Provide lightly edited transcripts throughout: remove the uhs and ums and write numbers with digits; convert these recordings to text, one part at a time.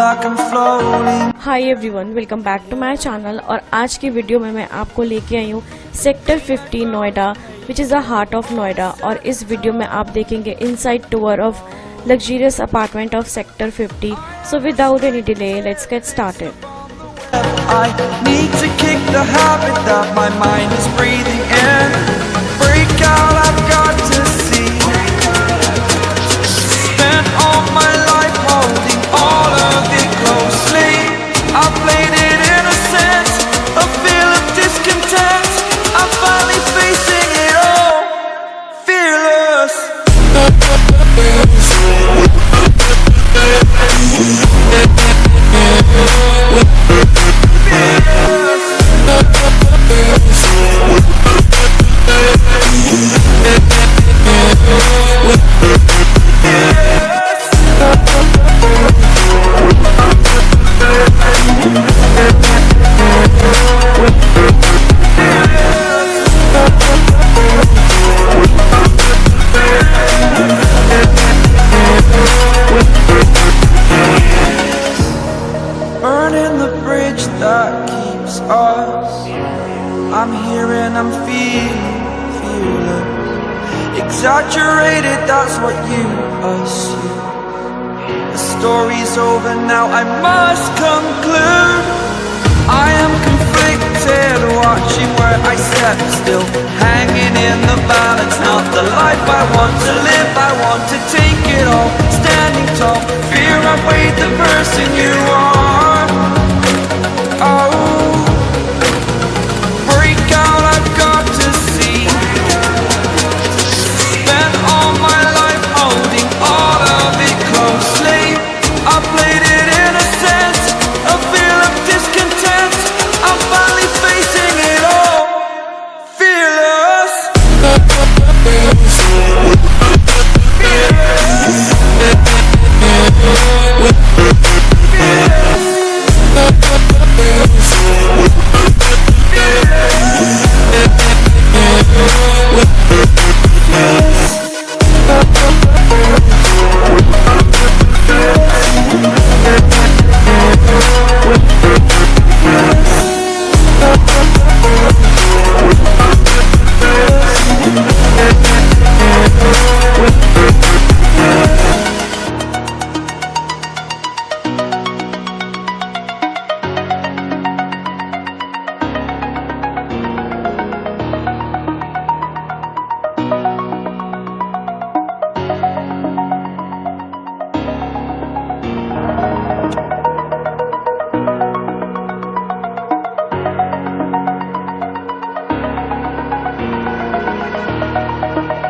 like I'm floating. Hi everyone, welcome back to my channel. और आज की video में मैं आपको लेके आई हूँ sector 50 Noida, which is the heart of Noida. और इस वीडियो में आप देखेंगे inside tour of luxurious apartment of sector 50। So without any delay let's get started. I need to kick the habit that my mind is breathing in. Break out, I've got to see. Spent all my life holding all of it closely. I played it innocent, a feel of discontent. I'm finally facing it all, fearless. Burning the bridge that keeps us. I'm here and I'm feeling fearless. Exaggerated, that's what you assume. The story's over now, I must conclude. I am conflicted, watching where I step still, hanging in the balance. Not the life I want to live, I want to take it all. Standing tall, fear I weighed the person you are. Oh, break out, I've got to see. Spent all my life holding all of it closely. I played it innocent, a feel of discontent. I'm finally facing it all, fearless.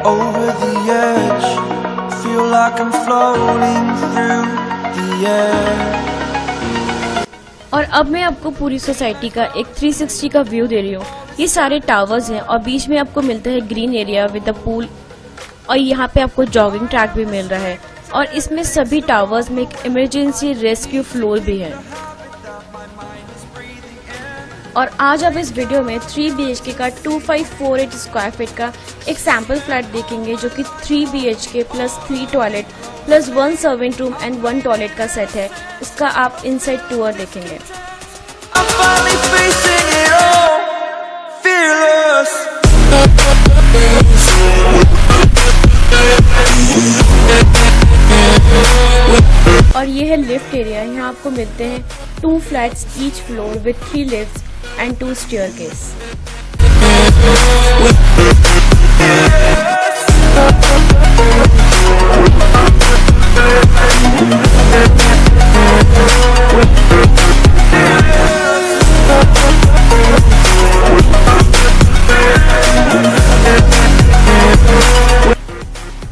Over the edge, feel like I'm floating through the air. और अब मैं आपको पूरी society का एक 360 का view दे रही हूँ। ये सारे टावर्स हैं और बीच में आपको मिलता है green area with the pool. और यहाँ पे आपको जॉगिंग ट्रैक भी मिल रहा है। और इसमें सभी टावर्स में एक इमरजेंसी रेस्क्यू फ्लोर भी है। और आज आप इस वीडियो में 3 BHK का 2548 स्क्वायर फीट का एक सैम्पल फ्लैट देखेंगे, जो कि 3 BHK plus 3 toilet plus 1 servant room and 1 toilet का सेट है। इसका आप इनसाइड टूर देखेंगे। I'm finally facing it all, fearless. और ये है लिफ्ट एरिया। यहाँ आपको मिलते हैं 2 flats each floor with 3 lifts and 2 staircase.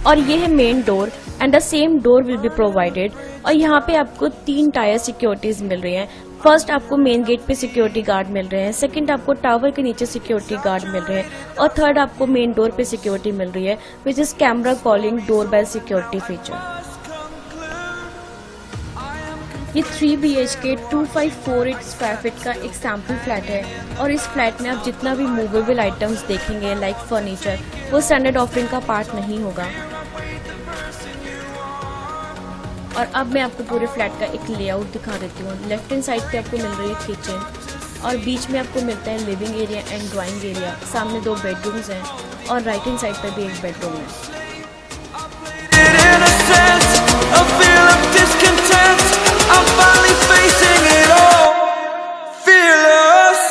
और ये है main door and the same door will be provided. और यहाँ पे आपको 3 टायर सिक्योरिटीज मिल रही हैं। फर्स्ट आपको मेन गेट पे सिक्योरिटी गार्ड मिल रहे हैं, सेकंड आपको टावर के नीचे सिक्योरिटी गार्ड मिल रहे हैं और थर्ड आपको मेन डोर पे सिक्योरिटी मिल रही है, which is camera calling doorbell security feature. ये 3 BHK 2548 स्क्वायर फीट का एक सैम्पल फ्लैट है और इस फ्लैट में आप जितना भी मूवेबल आइटम्स देखेंगे लाइक फर्नीचर, वो स्टैंडर्ड ऑफरिंग का पार्ट नहीं होगा। और अब मैं आपको पूरे फ्लैट का एक लेआउट दिखा देती हूँ। लेफ्ट हैंड साइड पे आपको मिल रही है किचन और बीच में आपको मिलता है living area and drawing area. सामने 2 बेडरूम्स हैं और राइट हैंड साइड पे भी एक बेडरूम है। In a sense, a feel of discontent. I'm finally facing it all. Fearless.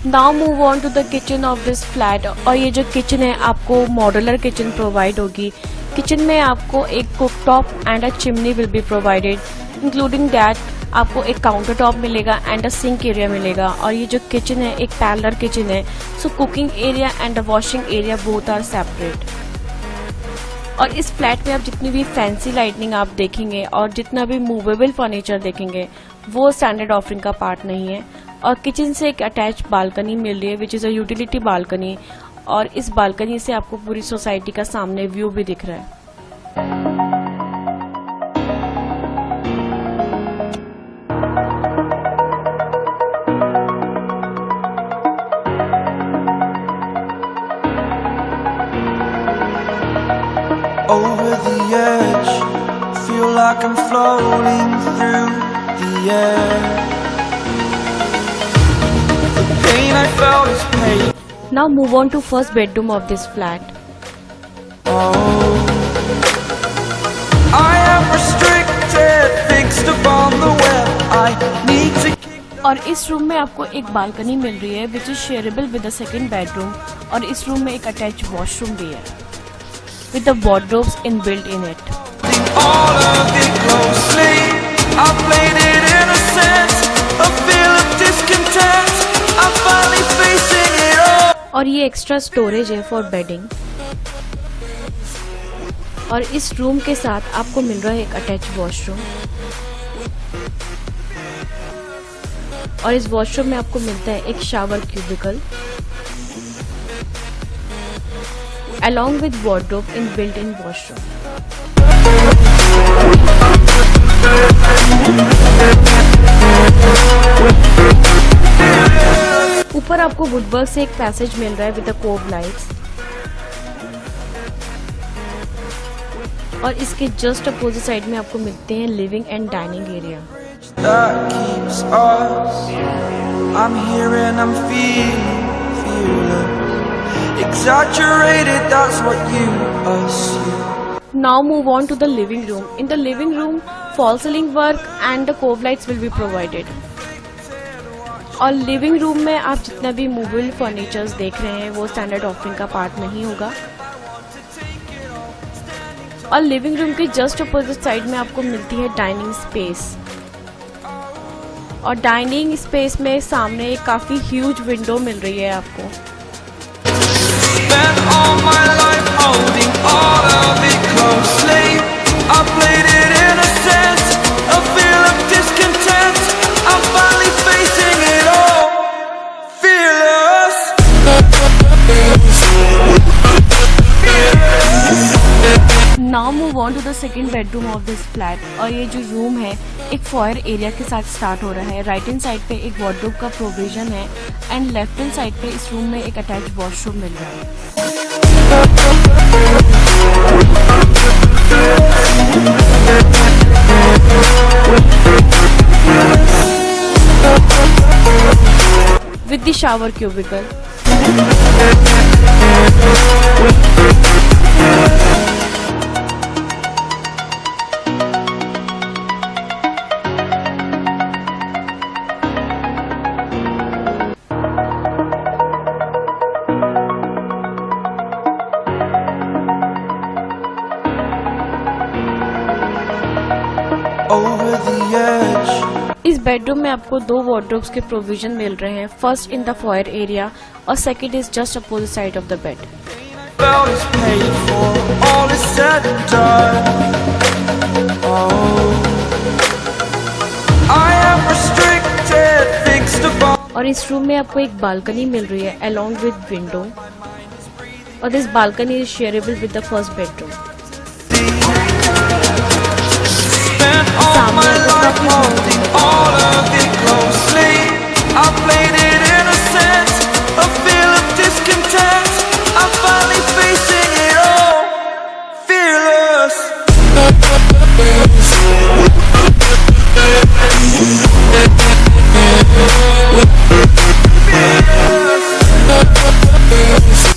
Now move on to the kitchen of this flat. और ये जो किचन है आपको मॉड्यूलर किचन प्रोवाइड होगी। किचन में आपको एक cook top and a chimney will be provided, including that आपको एक काउंटर टॉप मिलेगा एंड अ सिंक एरिया मिलेगा। और ये जो किचन है एक पैरेलल किचन है, so cooking area and washing area both are separate. और इस फ्लैट में आप जितनी भी फैंसी लाइटनिंग आप देखेंगे और जितना भी मूवेबल फर्नीचर देखेंगे वो स्टैंडर्ड ऑफरिंग का पार्ट नहीं है। और किचन से एक अटैच बालकनी मिल रही है which is a utility balcony, और इस बालकनी से आपको पूरी सोसाइटी का सामने व्यू भी दिख रहा है। Over the edge, feel like I'm floating through the air. The pain I felt is pain. Now move on to first bedroom of this flat. Oh, I am restricted, fixed upon the web. I need to. और इस room में आपको एक balcony मिल रही है which is shareable with the second bedroom. और इस room में एक अटैच वॉशरूम भी है with the wardrobes inbuilt in it. All of it closely, I played it in a sense, a feel of discontent. I'm finally facing it all. और ये extra storage है for bedding. और इस room के साथ आपको मिल रहा है एक अटैच वॉशरूम। और इस वॉशरूम में आपको मिलता है एक shower cubicle along with wardrobe inbuilt in washroom. ऊपर आपको वुडवर्क से एक पैसेज मिल रहा है विद द कोव लाइट्स। और इसके जस्ट अपोजिट साइड में आपको मिलते हैं living and dining area. That keeps us. I'm here and I'm feeling fearless. Exaggerated, that's what you assume. Now move on to the living room. In the living room, fall ceiling work and the cove lights will be provided. और living room में आप जितना भी movable furnitures देख रहे हैं वो standard offering का पार्ट नहीं होगा। और लिविंग रूम के जस्ट अपोजिट साइड में आपको मिलती है डाइनिंग स्पेस। और डाइनिंग स्पेस में सामने एक काफी ह्यूज विंडो मिल रही है आपको। Spent all my life holding all of it closely. I played it in a sense, a feel of discontent. I'm finally facing it all. Fearless. Now move on to the second bedroom of this flat. और ये जो room है एक foyer area के साथ start हो रहा है। राइट हैंड साइड पे एक वार्डरोब का प्रोविजन है एंड लेफ्ट हैंड साइड पे इस रूम में एक अटैच वॉशरूम मिल रहा है। With the shower cubicle. Over the edge. इस बेडरूम में आपको 2 वार्डरोब्स के प्रोविजन मिल रहे हैं। First in the foyer area और second is just opposite side of the bed. Well, it's paid for, all is said and done. Oh, I am restricted, fixed upon. और इस room में आपको एक बालकनी मिल रही है along with window, और this balcony is shareable with the first bedroom. Spent all my life holding all of it closely. I played it innocent, a feel of discontent. I'm finally facing it all, fearless.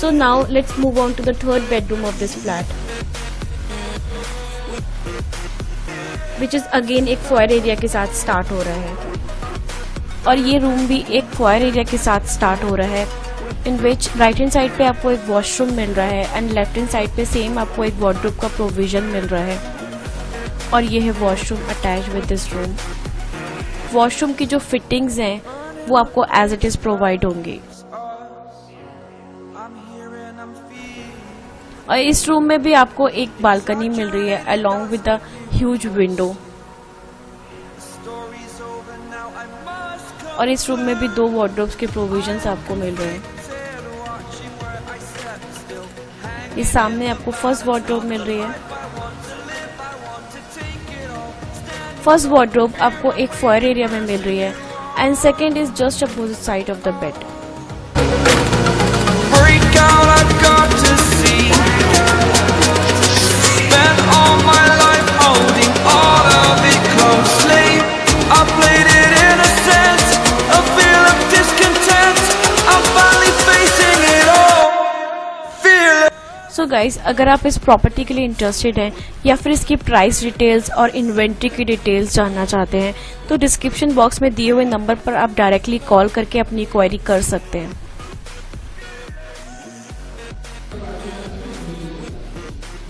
So now let's move on to the third bedroom of this flat, which is again एक foyer area के साथ start हो रहा है, और ये room भी एक foyer area के साथ start हो रहा है, in which right hand side पे आपको एक washroom मिल रहा है and left hand side पे same आपको एक wardrobe का provision मिल रहा है, और ये है washroom attached with this room. washroom की जो fittings हैं वो आपको as it is provide होंगी, I'm here and I'm feeling. और इस रूम में भी आपको एक बालकनी मिल रही है along with the huge window, Story's over now, I must go. और इस रूम में भी 2 wardrobes के provisions आपको मिल रहे हैं. Watching where I step still. Hang इस सामने आपको फर्स्ट wardrobe मिल रही है. I want to live, I want to take it all. First wardrobe आपको एक foyer area में मिल रही है and second is just opposite side of the bed. Break out, I've got to see. Spent all my life holding all of it closely. I played it innocent, a feel of discontent. I'm finally facing it all, fearless. So guys, अगर आप इस property के लिए interested हैं या फिर इसकी price details और इन्वेंट्री की डिटेल्स जानना चाहते हैं तो डिस्क्रिप्शन बॉक्स में दिए हुए नंबर पर आप डायरेक्टली कॉल करके अपनी क्वेरी कर सकते हैं.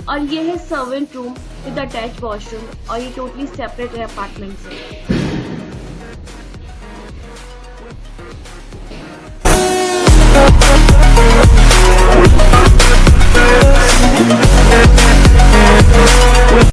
और ये है servant room with attached washroom, और ये टोटली सेपरेट है अपार्टमेंट से.